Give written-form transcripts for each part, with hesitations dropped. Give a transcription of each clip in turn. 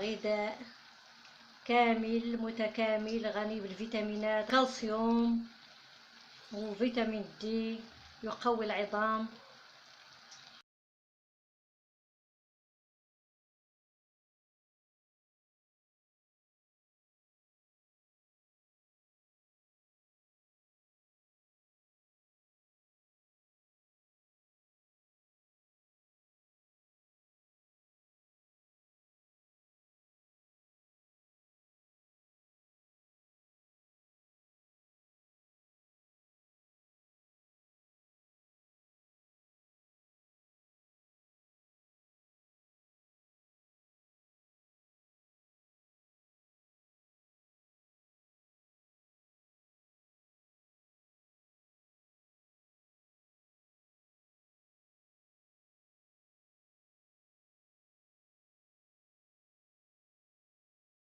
غذاء كامل متكامل غني بالفيتامينات، كالسيوم وفيتامين دي، يقوي العظام.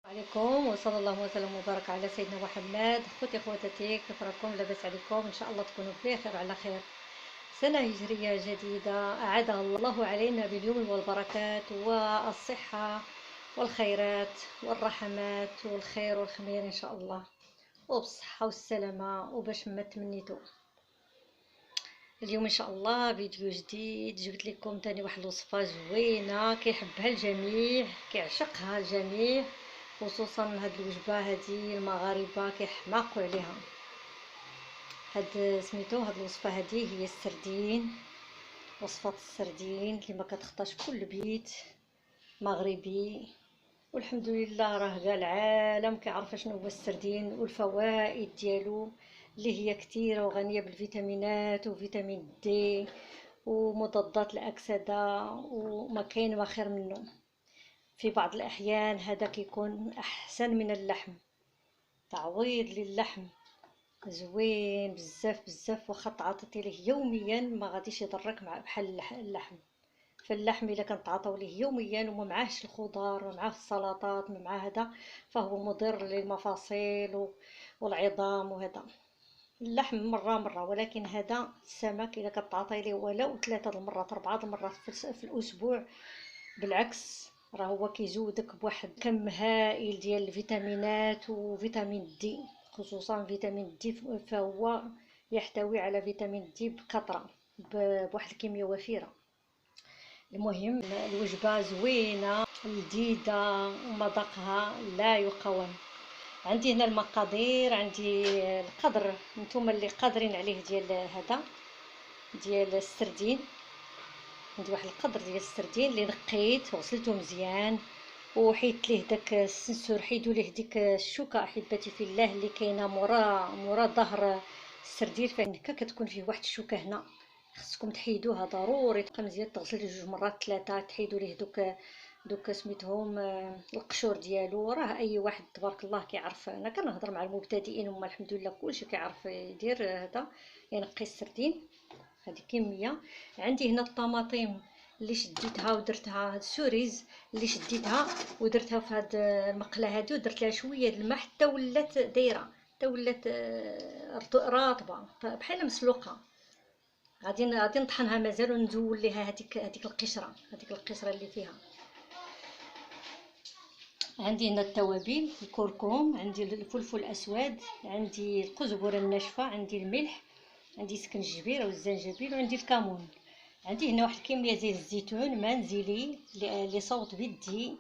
عليكم وصلى الله وسلم وبارك على سيدنا محمد. خوتي خواتاتي، كيف راكم؟ لاباس عليكم؟ ان شاء الله تكونوا بخير وعلى خير. سنة هجرية جديدة أعادها الله علينا باليمن والبركات والصحة والخيرات والرحمات والخير والخير إن شاء الله، وبالصحة والسلامة وباش ما تمنيتو. اليوم إن شاء الله فيديو جديد، جبت لكم تاني واحد الوصفة زوينة كيحبها الجميع، كيعشقها الجميع، خصوصا هاد الوجبة هادي المغاربة كيحماقوا عليها. هاد سميتو هاد الوصفه هادي هي السردين، وصفه السردين اللي ما كتخطاش في كل بيت مغربي، والحمد لله راه كاع العالم كيعرف شنو هو السردين والفوائد ديالو اللي هي كثيره وغنيه بالفيتامينات وفيتامين دي ومضادات الاكسده، وما كاين ما خير منه. في بعض الاحيان هذا كيكون احسن من اللحم، تعويض للحم زوين بزاف بزاف، واخا تعاطيتي ليه يوميا ما غاديش يضرك مع بحال اللحم. فاللحم الا كنتعاطاو ليه يوميا وما معاهش الخضار وما معاه السلطات وما معاه هذا، فهو مضر للمفاصل والعظام وهذا. اللحم مره ولكن هذا السمك الا كتعاطي ليه ولو 3 المرات 4 المرات في الاسبوع، بالعكس راه هو كيزودك بواحد كم هائل ديال الفيتامينات وفيتامين دي، خصوصا فيتامين دي، فهو يحتوي على فيتامين دي بكثرة بواحد الكمية وفيرة. المهم الوجبة زوينة لذيذة ومذاقها لا يقاوم. عندي هنا المقادير، عندي القدر نتوما اللي قادرين عليه ديال هذا ديال السردين. عندي واحد القدر ديال السردين اللي نقيت وغسلته مزيان وحيدت ليه داك السنسور، حيدوا ليه ديك الشوكه احبتي في الله اللي كاينه مورا ظهر السردين، فين هكا كتكون فيه واحد الشوكه هنا، خصكم تحيدوها ضروري. تبقى مزيان تغسل 2 مرات 3، تحيدوا ليه دوك سميتهم القشور ديالو. راه اي واحد تبارك الله كيعرف، انا كنهضر مع المبتدئين هما الحمد لله كلشي كيعرف يدير هذا، ينقي السردين. هذه كميه. عندي هنا الطماطم اللي شديتها ودرتها، هاد السوريز اللي شديتها ودرتها في هاد المقله هادي، ودرت لها شويه الماء حتى ولات دايره، حتى ولات رطبه بحال مسلوقه. غادي نطحنها مازال ونزول ليها هذيك القشره اللي فيها. عندي هنا التوابل، الكركم، عندي الفلفل الاسود، عندي القزبره الناشفه، عندي الملح، عندي سكنجبير او الزنجبيل، وعندي الكمون. عندي هنا واحد الكميه ديال الزيتون منزلي اللي صوت بيدي،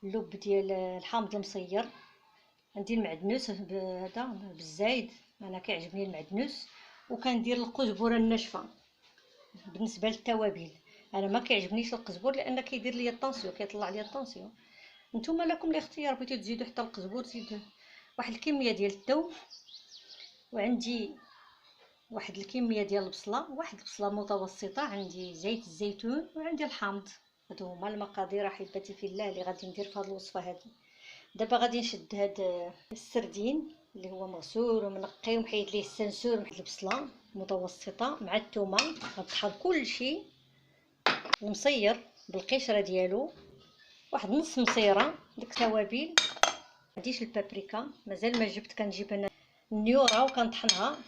اللب ديال الحامض المصير. عندي المعدنوس هذا بالزايد، انا كيعجبني المعدنوس، وكندير القزبره الناشفه. بالنسبه للتوابل انا ما كيعجبنيش القزبر لان كيدير لي الطونسيون، كيطلع لي الطونسيون. نتوما لكم الاختيار، بغيتو تزيدوا حتى القزبر زيدوا. واحد الكميه ديال الثوم، وعندي واحد الكميه ديال البصله، واحد البصله متوسطه، عندي زيت الزيتون، وعندي الحامض. هادو هما المقادير احبتي في الله اللي غادي ندير في هذه الوصفه هذه. دابا غادي نشد هاد السردين اللي هو مغسول ومنقي ومحيد ليه السنسور، مع البصله متوسطه مع الثومه، غنطحن كلشي المصير بالقشره ديالو، واحد نص مصيره ديك التوابل. عنديش البابريكا مازال ما جبت، كنجيب انا النيوره وكنطحنها،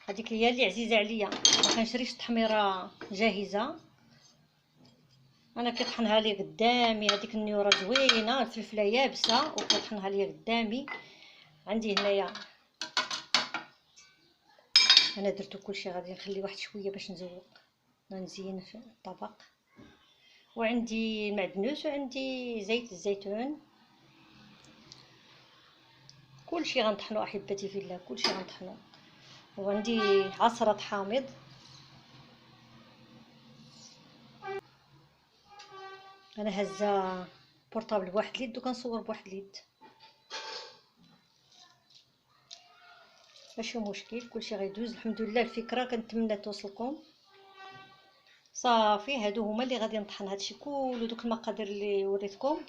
هذيك هي اللي عزيزه عليا، ما كنشريش التحميره جاهزه. انا كيطحنها لي قدامي هذيك النيوره زوينه، الفلفله يابسه وكيطحنها لي قدامي. عندي هنايا انا درتو كلشي، غادي نخلي واحد شويه باش نزوق نزين في الطبق. وعندي المعدنوس وعندي زيت الزيتون. كلشي غنطحنو احبتي في الله، كلشي غنطحنو. وعندي عصره حامض. انا هزه بورطابل بواحد اليد وكنصور بواحد اليد، ماشي مشكل، كلشي غيدوز الحمد لله. الفكره كنتمنى توصلكم. صافي هادو هما اللي غادي نطحن. هادشي كله دوك المقادير اللي وريتكم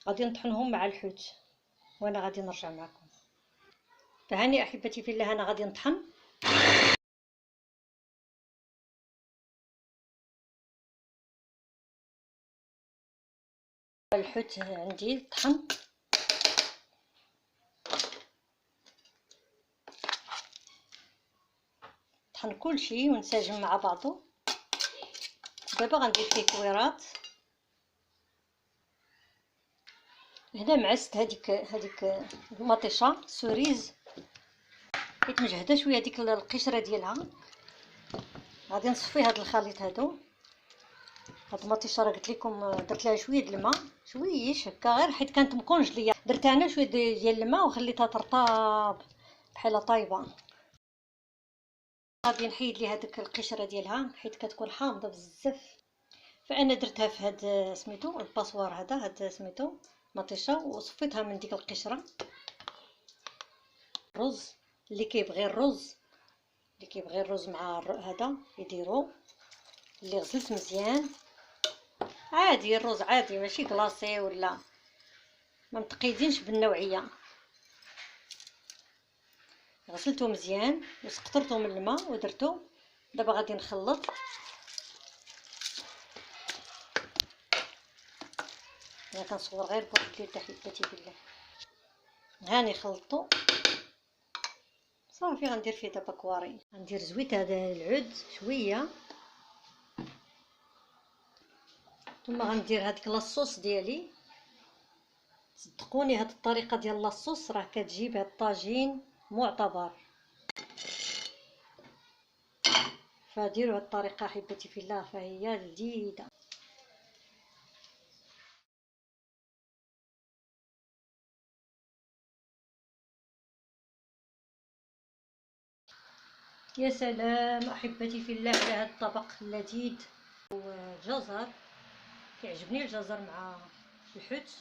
غادي نطحنهم مع الحوت وانا غادي نرجع معكم. فهاني احبتي في الله، انا غادي نطحن. الحوت عندي طحن، طحن كلشي ونساجم مع بعضو. دابا غندير فيه كويرات. هنا معست هذيك المطيشه سوريز، حيت مجهده شويه ديك القشره ديالها. غادي نصفي هذا الخليط هادو. هاد المطيشه راه قلت لكم درت لها شويه د الماء، شويش هكا غير حيت كانت مكونجليه، درتها انا شويه ديال الماء وخليتها ترطاب بحال طايبه. غادي نحيد لي هذيك القشره ديالها حيت كتكون حامضه بزاف. فانا درتها في هاد سميتو الباسوار هاد سميتو مطيشه، وصفيتها من ديك القشره. الرز اللي كيبغي الرز مع هذا يديرو. اللي غسلت مزيان عادي، الرز عادي ماشي كلاصي ولا ما متقيدينش بالنوعيه. غسلته مزيان وسقطرته من الماء ودرته. دابا غادي نخلط. انا كنصور غير بواحد اليد حبتي بالله. هاني خلطته صافي. غندير فيه دابا كواري. غندير زويت هذا العود شويه، ثم غندير هذيك لاصوص ديالي. صدقوني هاد الطريقه ديال لاصوص راه كتجيب هاد الطاجين معتبر. فديروا هاد الطريقه حبتي في الله، فهي لذيذه. يا سلام احبتي في الله على هذا الطبق اللذيذ. وجزر، كيعجبني الجزر مع الحوت.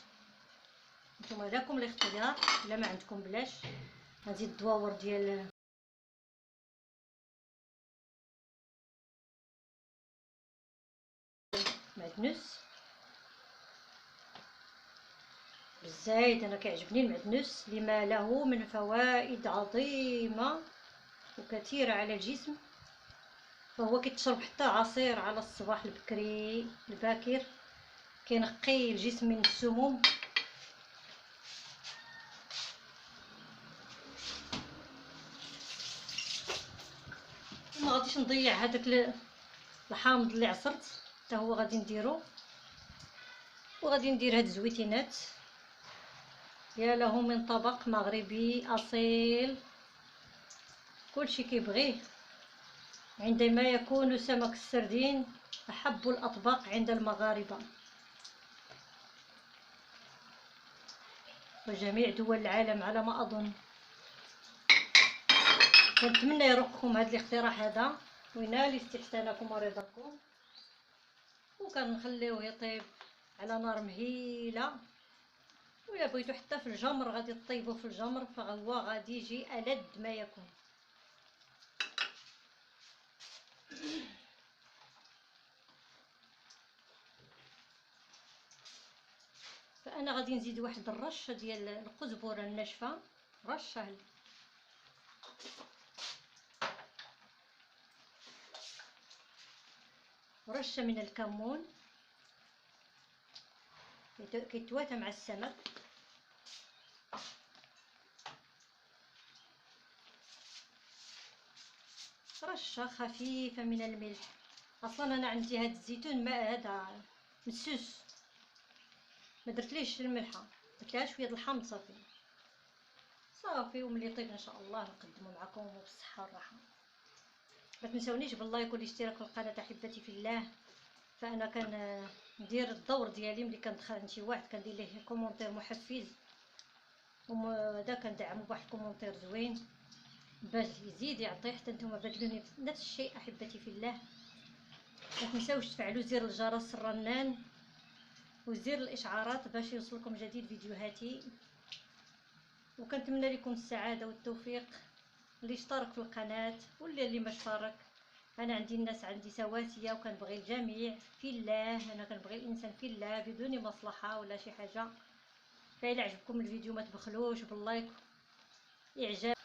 نتوما لكم الاختيار، الا ما عندكم بلاش. غنزيد الدواور ديال المعدنوس بالزايد. انا كيعجبني المعدنوس لما له من فوائد عظيمه وكثيره على الجسم. فهو كيتشرب حتى عصير على الصباح البكري الباكر، كينقي الجسم من السموم. ما غاديش نضيع هذاك الحامض اللي عصرت، حتى هو غادي نديرو. وغادي ندير هاد الزويتينات. يا له من طبق مغربي اصيل، كلشي كيبغيه. عندما يكون سمك السردين احب الاطباق عند المغاربه وجميع دول العالم على ما اظن. كنتمنى يرقكم هذا الاقتراح هذا وينال استحسانكم ورضاكم. وكنخليوه يطيب على نار مهيله. ولا بغيتو حتى في الجمر غادي طيبوه في الجمر، فهو غادي يجي ألذ ما يكون. فانا غادي نزيد واحد الرشه ديال القزبره الناشفه، رشه، ورشه من الكمون كيتواتى مع السمك. رشه خفيفه من الملح. اصلا انا عندي هاد الزيتون ما هذا مسوس، ما درتليش الملحه، درتلها شويه د الحامض صافي صافي. وملي يطيب ان شاء الله نقدمه معكم وبالصحه والراحه. ما تنسونيش باللايك والاشتراك في القناه احبتي في الله. فانا ندير الدور ديالي ملي كندخل عند شي واحد كندير ليه كومونتير محفز، وهذا كندعمو بواحد الكومونتير زوين باش يزيد يعطي حتى نتوما بادلوني نفس الشيء احبتي في الله. ما تنساوش تفعلوا زر الجرس الرنان وزر الاشعارات باش يوصلكم جديد فيديوهاتي. وكنتمنى لكم السعاده والتوفيق، اللي اشترك في القناه واللي ما اشترك. انا عندي الناس عندي سواسيه وكنبغي الجميع في الله. انا كنبغي الانسان في الله بدون مصلحه ولا شي حاجه. فإلا عجبكم الفيديو ما تبخلوش باللايك اعجاب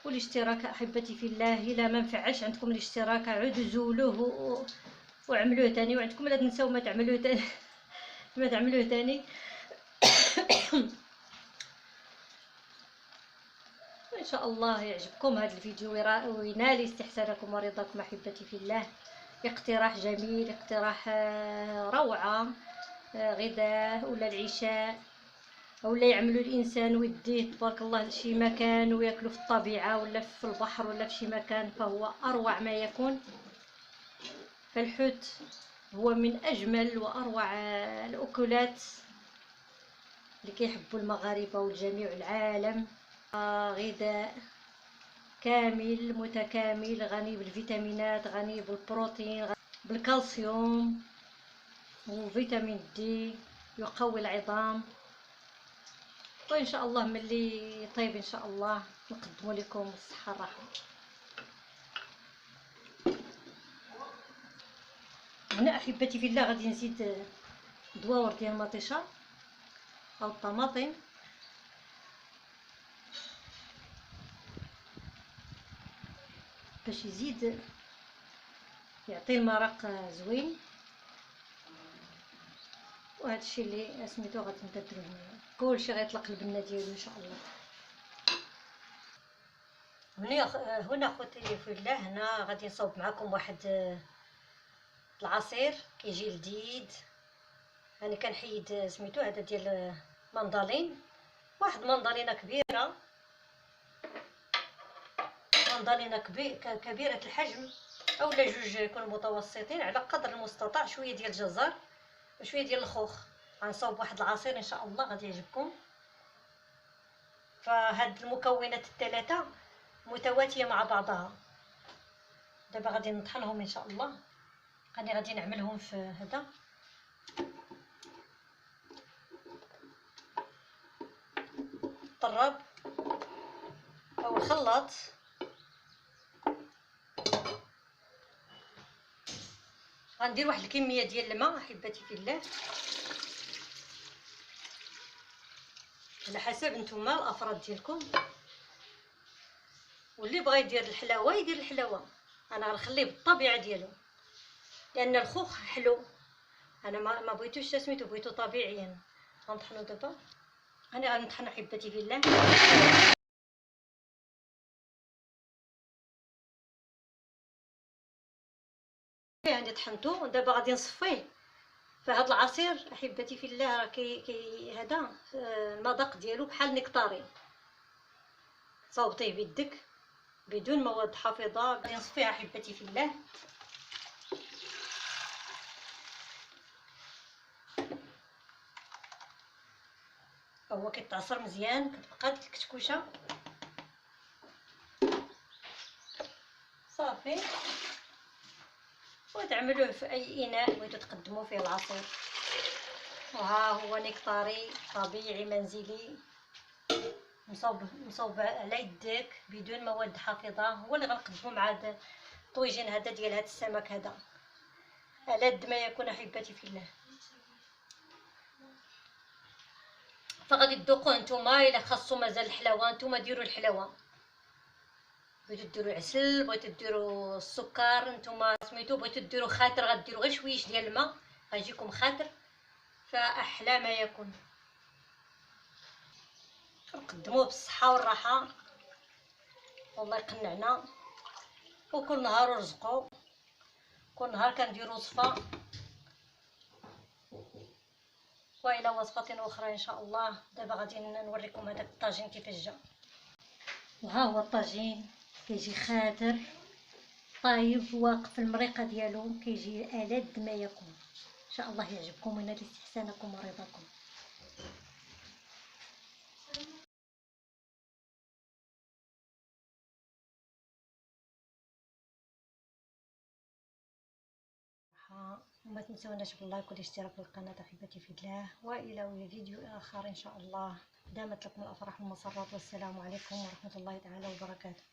والاشتراك احبتي في الله. الا ما نفعلش عندكم الاشتراك عودوا زولوه وعملوه تاني، وعندكم لا تنساو ما تعملوه تاني ما تعملوه تاني. ان شاء الله يعجبكم هذا الفيديو وينال استحسانكم ورضاكم احبتي في الله. اقتراح جميل، اقتراح روعه، غداء ولا العشاء، ولا يعملوا الانسان ويديه تبارك الله لشي مكان وياكلوا في الطبيعه ولا في البحر ولا في شي مكان، فهو اروع ما يكون. فالحوت هو من اجمل واروع الاكلات اللي كيحبوا المغاربه والجميع العالم. غذاء كامل متكامل غني بالفيتامينات، غني بالبروتين، غني بالكالسيوم وفيتامين دي، يقوي العظام. وان شاء الله ملي طيب ان شاء الله نقدموا لكم الصحه والراحه. هنا احبتي في الله غادي نزيد دواور ديال المطيشه او الطماطم باش يزيد يعطي المرق زوين. وهذا الشيء اللي سميتو غادي نديرو هنا كلشي غيطلق البنه ديالو ان شاء الله. هنا خوتي في الله هنا غادي نصاوب معكم واحد العصير كيجي لذيذ. انا كنحيد سميتو هذا ديال مندالين، واحد مندالينه كبيره، مندالينه كبيره الحجم اولا جوج يكونوا متوسطين على قدر المستطاع، شويه ديال الجزر وشويه ديال الخوخ. غنصاوب واحد العصير ان شاء الله غادي يعجبكم. فهاد المكونات الثلاثه متواتيه مع بعضها. دابا غادي نطحنهم ان شاء الله. انا غادي نعملهم في هذا الطراب او الخلاط. غندير واحد الكميه ديال الماء احبتي في الله على حسب نتوما الافراد ديالكم، واللي بغى يدير الحلاوه يدير الحلاوه. انا غنخليه بالطبيعه ديالو لان الخوخ حلو. انا ما بغيتوش سميتو، بغيتو طبيعيا. غنطحنو دابا. انا غنطحن احبتي في الله. عندي طحنتو دابا غادي نصفيه. فهاد العصير احبتي في الله راه كي هذا المذاق ديالو بحال نكتارين. صوبطيه بيدك بدون مواد حافظه. غادي نصفيه احبتي في الله. هو كيتعصر مزيان، كتبقى ديك الكتكوشه صافي. وتعملوه في اي اناء بغيتو تقدموا فيه العصير. وها هو نكتاري طبيعي منزلي مصوب على يديك بدون مواد حافظه. هو اللي غنقدمو مع هذا الطويجين هذا ديال هذا السمك هذا على قد ما يكون احبتي في الله. فغادي تذوقوه نتوما. الا خاصو مازال الحلاوه نتوما ديروا الحلاوه، بغيتو ديروا عسل، بغيتو ديروا السكر نتوما سميتو، بغيتو ديروا خاطر غديروا غير شويش ديال الماء غيجيكم خاطر. فاحلى ما يكون. نقدموه بالصحه والراحه والله يقنعنا. وكل نهار رزقو، كل نهار كنديروا وصفه والى وصفات اخرى ان شاء الله. دابا غادي نوريكم هذاك الطاجين كيفاش جا. وها هو الطاجين كيجي خادر طايب واقف في المريقه ديالو، كيجي ألذ ما يكون. ان شاء الله يعجبكم وينال استحسانكم ورضاكم. وما تنسوناش باللايك والاشتراك في القناه احبتي في الله، والى فيديو اخر ان شاء الله. دامت لكم الافراح والمسرات، والسلام عليكم ورحمه الله تعالى وبركاته.